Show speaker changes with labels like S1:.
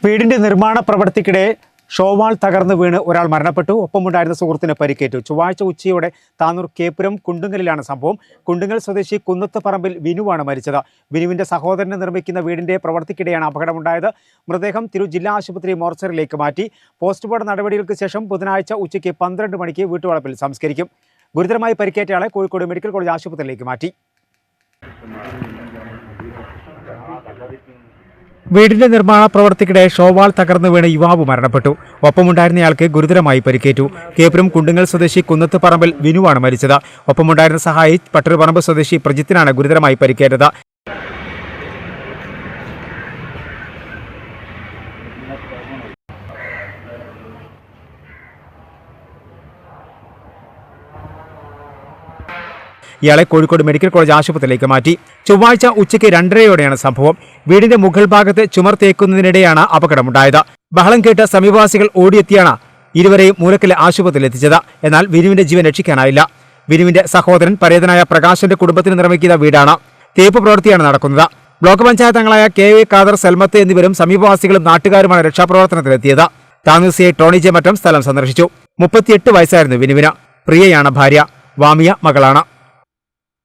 S1: വീടിന്റെ നിർമ്മാണ പ്രവൃത്തിക്കിടെ ഷോവാൾ തകർന്നു വീണ് ഒരാൾ മരണപ്പെട്ടു. ഒപ്പമുണ്ടായിരുന്ന സുഹൃത്തിന് പരിക്കേറ്റു. ചൊവ്വാഴ്ച ഉച്ചയോടെ താനൂർ കേപ്പുരം കുണ്ടുങ്ങലിലാണ് സംഭവം. കുണ്ടുങ്ങൽ സ്വദേശി കുന്നത്ത് പറമ്പിൽ വിനുവാണ് മരിച്ചത്. വിനുവിന്റെ സഹോദരന് നിർമ്മിക്കുന്ന വീടിന്റെ പ്രവൃത്തിക്കിടെയാണ് അപകടമുണ്ടായത്. മൃതദേഹം തിരൂർ ജില്ലാ ആശുപത്രി മോർച്ചറിയിലേക്ക് മാറ്റി. പോസ്റ്റ്മോർട്ടം നടപടികൾക്ക് ശേഷം ബുധനാഴ്ച ഉച്ചയ്ക്ക് 12 മണിക്ക് വീട്ടുവളപ്പിൽ സംസ്കരിക്കും. ഗുരുതരമായി പരിക്കേറ്റയാളെ കോഴിക്കോട് മെഡിക്കൽ കോളേജ് ആശുപത്രിയിലേക്ക് മാറ്റി. വീടിന്റെ നിർമ്മാണ പ്രവൃത്തിക്കിടെ ഷോവാൾ തകർന്നു വീണ് യുവാവ് മരണപ്പെട്ടു. ഒപ്പമുണ്ടായിരുന്നയാൾക്ക് ഗുരുതരമായി പരിക്കേറ്റു. കേപ്പുരം കുണ്ടുങ്ങൽ സ്വദേശി കുന്നത്ത് പറമ്പിൽ വിനുവാണ് മരിച്ചത്. ഒപ്പമുണ്ടായിരുന്ന സഹായി പട്ടരുപറമ്പ് സ്വദേശി പ്രജിത്തിനാണ് ഗുരുതരമായി പരിക്കേറ്റത്. ഇയാളെ കോഴിക്കോട് മെഡിക്കൽ കോളേജ് ആശുപത്രിയിലേക്ക് മാറ്റി. ചൊവ്വാഴ്ച ഉച്ചയ്ക്ക് 2:30യോടെയാണ് സംഭവം. വീടിന്റെ മുകൾ ഭാഗത്ത് ചുമർ തേക്കുന്നതിനിടെയാണ് അപകടമുണ്ടായത്. ബഹളം കേട്ട് സമീപവാസികൾ ഓടിയെത്തിയാണ് ഇരുവരെയും മൂലക്കല് ആശുപത്രിയിൽ എത്തിച്ചത്. എന്നാൽ വിനുവിന്റെ ജീവൻ രക്ഷിക്കാനായില്ല. വിനുവിന്റെ സഹോദരൻ പരേതനായ പ്രകാശന്റെ കുടുംബത്തിന് നിർമ്മിക്കുന്ന വീടാണ്. തേപ്പ് പ്രവൃത്തിയാണ് നടക്കുന്നത്. ബ്ലോക്ക് പഞ്ചായത്ത് അംഗങ്ങളായ KV ഖാദർ, സൽമത്ത് എന്നിവരും സമീപവാസികളും നാട്ടുകാരുമാണ് രക്ഷാപ്രവർത്തനത്തിലെത്തിയത്. Tanur CI Tony J Mattam സ്ഥലം സന്ദർശിച്ചു. 38 വയസ്സായിരുന്നു വിനുവിന്. പ്രിയയാണ് ഭാര്യ. വാമിയ മകളാണ്.